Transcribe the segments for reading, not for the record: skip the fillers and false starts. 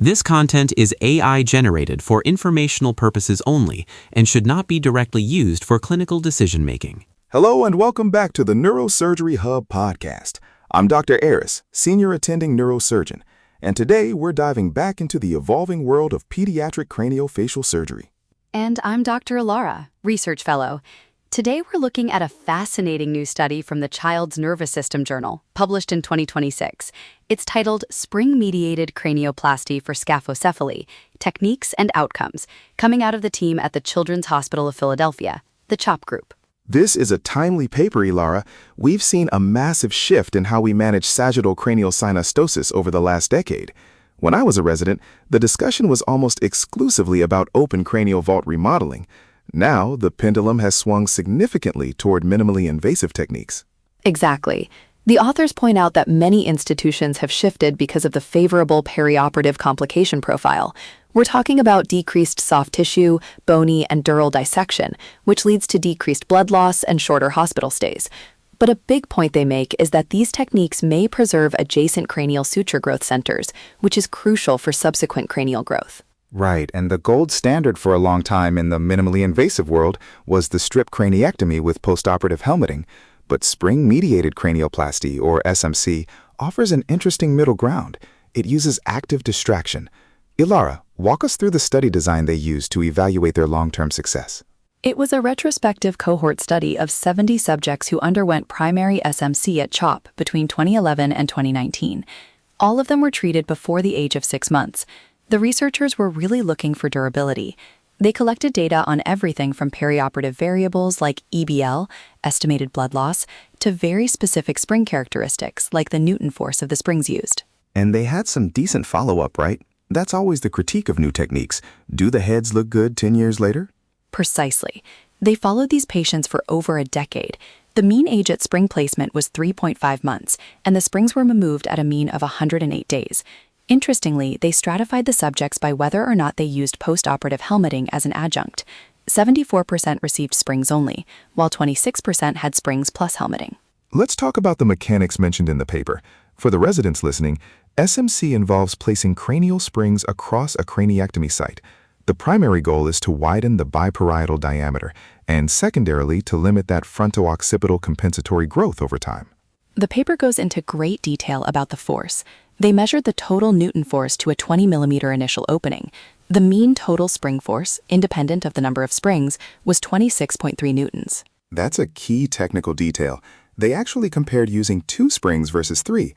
This content is AI generated for informational purposes only and should not be directly used for clinical decision-making. Hello and welcome back to the Neurosurgery Hub Podcast. I'm Dr. Aris, Senior Attending Neurosurgeon, and today we're diving back into the evolving world of pediatric craniofacial surgery. And I'm Dr. Elara, Research Fellow. Today we're looking at a fascinating new study from the Child's Nervous System Journal, published in 2026. It's titled Spring-mediated cranioplasty for scaphocephaly, Techniques and Outcomes, coming out of the team at the Children's Hospital of Philadelphia, the CHOP group. This is a timely paper, Elara. We've seen a massive shift in how we manage sagittal cranial synostosis over the last decade. When I was a resident, the discussion was almost exclusively about open cranial vault remodeling. Now, the pendulum has swung significantly toward minimally invasive techniques. Exactly. The authors point out that many institutions have shifted because of the favorable perioperative complication profile. We're talking about decreased soft tissue, bony, and dural dissection, which leads to decreased blood loss and shorter hospital stays. But a big point they make is that these techniques may preserve adjacent cranial suture growth centers, which is crucial for subsequent cranial growth. Right, and the gold standard for a long time in the minimally invasive world was the strip craniectomy with postoperative helmeting. But spring-mediated cranioplasty, or SMC, offers an interesting middle ground. It uses active distraction. Elara, walk us through the study design they used to evaluate their long-term success. It was a retrospective cohort study of 70 subjects who underwent primary SMC at CHOP between 2011 and 2019. All of them were treated before the age of 6 months. The researchers were really looking for durability. They collected data on everything from perioperative variables like EBL, estimated blood loss, to very specific spring characteristics like the Newton force of the springs used. And they had some decent follow-up, right? That's always the critique of new techniques. Do the heads look good 10 years later? Precisely. They followed these patients for over a decade. The mean age at spring placement was 3.5 months, and the springs were removed at a mean of 108 days. Interestingly, they stratified the subjects by whether or not they used postoperative helmeting as an adjunct. 74% received springs only, while 26% had springs plus helmeting. Let's talk about the mechanics mentioned in the paper. For the residents listening, SMC involves placing cranial springs across a craniectomy site. The primary goal is to widen the biparietal diameter, and secondarily to limit that fronto-occipital compensatory growth over time. The paper goes into great detail about the force. They measured the total Newton force to a 20 millimeter initial opening. The mean total spring force, independent of the number of springs, was 26.3 newtons. That's a key technical detail. They actually compared using 2 springs versus 3.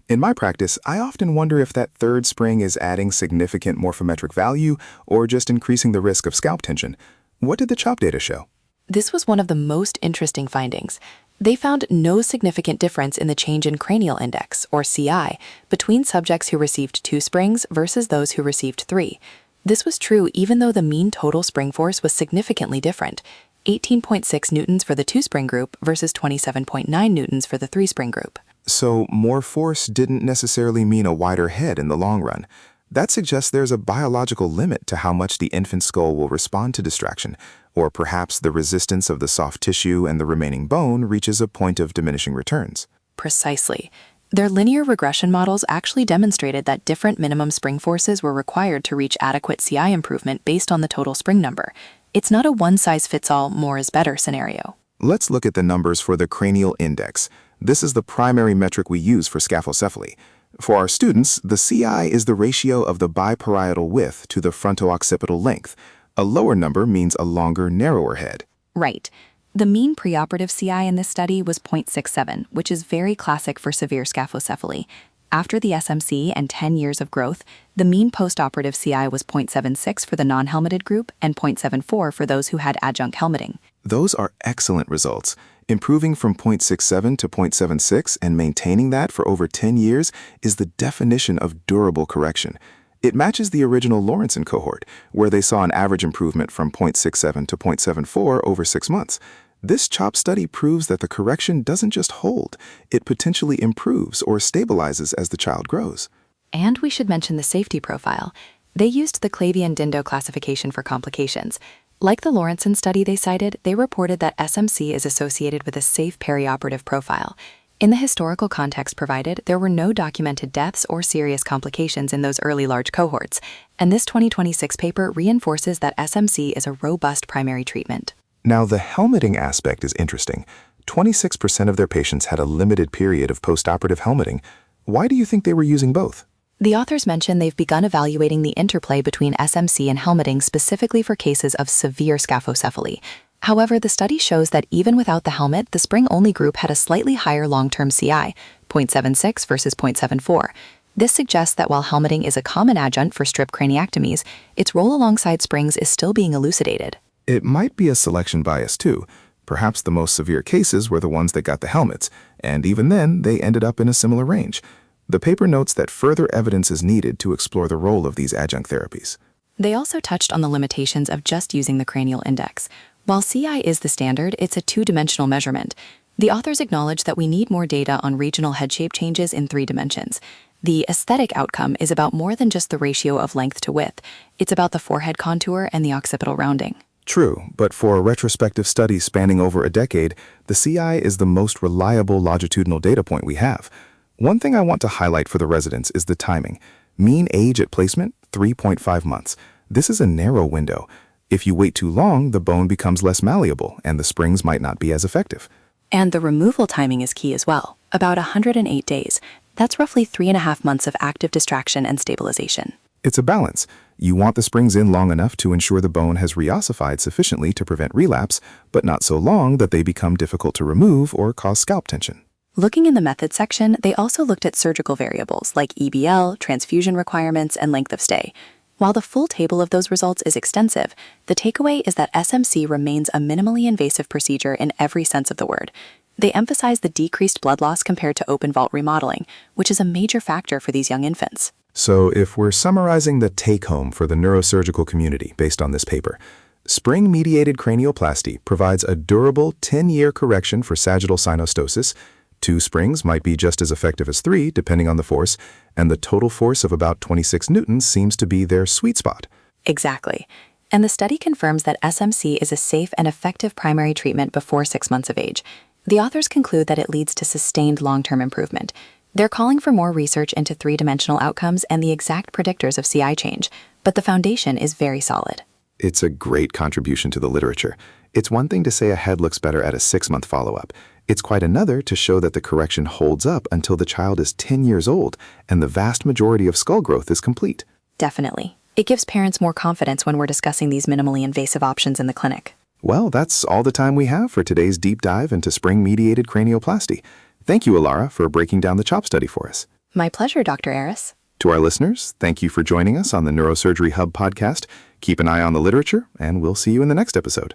In my practice, I often wonder if that third spring is adding significant morphometric value or just increasing the risk of scalp tension. What did the CHOP data show? This was one of the most interesting findings. They found no significant difference in the change in cranial index, or CI, between subjects who received 2 springs versus those who received 3. This was true even though the mean total spring force was significantly different, 18.6 newtons for the 2-spring group versus 27.9 newtons for the 3-spring group. So more force didn't necessarily mean a wider head in the long run. That suggests there's a biological limit to how much the infant skull will respond to distraction, or perhaps the resistance of the soft tissue and the remaining bone reaches a point of diminishing returns. Precisely. Their linear regression models actually demonstrated that different minimum spring forces were required to reach adequate CI improvement based on the total spring number. It's not a one-size-fits-all more is better scenario. Let's look at the numbers for the cranial index. This is the primary metric we use for scaphocephaly. For our students, the CI is the ratio of the biparietal width to the fronto-occipital length. A lower number means a longer, narrower head. Right. The mean preoperative CI in this study was 0.67, which is very classic for severe scaphocephaly. After the SMC and 10 years of growth, the mean postoperative CI was 0.76 for the non-helmeted group and 0.74 for those who had adjunct helmeting. Those are excellent results. Improving from 0.67 to 0.76 and maintaining that for over 10 years is the definition of durable correction. It matches the original Lawrenson cohort, where they saw an average improvement from 0.67 to 0.74 over 6 months. This CHOP study proves that the correction doesn't just hold, it potentially improves or stabilizes as the child grows. And we should mention the safety profile. They used the Clavian-Dindo classification for complications. Like the Lawrenson study they cited, they reported that SMC is associated with a safe perioperative profile. In the historical context provided, there were no documented deaths or serious complications in those early large cohorts, and this 2026 paper reinforces that SMC is a robust primary treatment. Now, the helmeting aspect is interesting. 26% of their patients had a limited period of postoperative helmeting. Why do you think they were using both? The authors mention they've begun evaluating the interplay between SMC and helmeting specifically for cases of severe scaphocephaly. However, the study shows that even without the helmet, the Spring-only group had a slightly higher long-term CI, 0.76 versus 0.74. This suggests that while helmeting is a common adjunct for strip craniectomies, its role alongside Springs is still being elucidated. It might be a selection bias too. Perhaps the most severe cases were the ones that got the helmets, and even then, they ended up in a similar range. The paper notes that further evidence is needed to explore the role of these adjunct therapies. They also touched on the limitations of just using the cranial index. While CI is the standard, it's a two-dimensional measurement. The authors acknowledge that we need more data on regional head shape changes in 3 dimensions. The aesthetic outcome is about more than just the ratio of length to width. It's about the forehead contour and the occipital rounding. True, but for a retrospective study spanning over a decade, the CI is the most reliable longitudinal data point we have. One thing I want to highlight for the residents is the timing. Mean age at placement, 3.5 months. This is a narrow window. If you wait too long, the bone becomes less malleable, and the springs might not be as effective. And the removal timing is key as well, about 108 days. That's roughly 3.5 months of active distraction and stabilization. It's a balance. You want the springs in long enough to ensure the bone has reossified sufficiently to prevent relapse, but not so long that they become difficult to remove or cause scalp tension. Looking in the methods section, they also looked at surgical variables like EBL, transfusion requirements, and length of stay. While the full table of those results is extensive, the takeaway is that SMC remains a minimally invasive procedure in every sense of the word. They emphasize the decreased blood loss compared to open vault remodeling, which is a major factor for these young infants. So if we're summarizing the take-home for the neurosurgical community based on this paper, Spring-mediated cranioplasty provides a durable 10-year correction for sagittal synostosis. 2 springs might be just as effective as 3, depending on the force, and the total force of about 26 newtons seems to be their sweet spot. Exactly. And the study confirms that SMC is a safe and effective primary treatment before 6 months of age. The authors conclude that it leads to sustained long-term improvement. They're calling for more research into 3-dimensional outcomes and the exact predictors of CI change, but the foundation is very solid. It's a great contribution to the literature. It's one thing to say a head looks better at a 6-month follow-up. It's quite another to show that the correction holds up until the child is 10 years old and the vast majority of skull growth is complete. Definitely. It gives parents more confidence when we're discussing these minimally invasive options in the clinic. Well, that's all the time we have for today's deep dive into spring-mediated cranioplasty. Thank you, Elara, for breaking down the CHOP study for us. My pleasure, Dr. Aris. To our listeners, thank you for joining us on the Neurosurgery Hub Podcast. Keep an eye on the literature, and we'll see you in the next episode.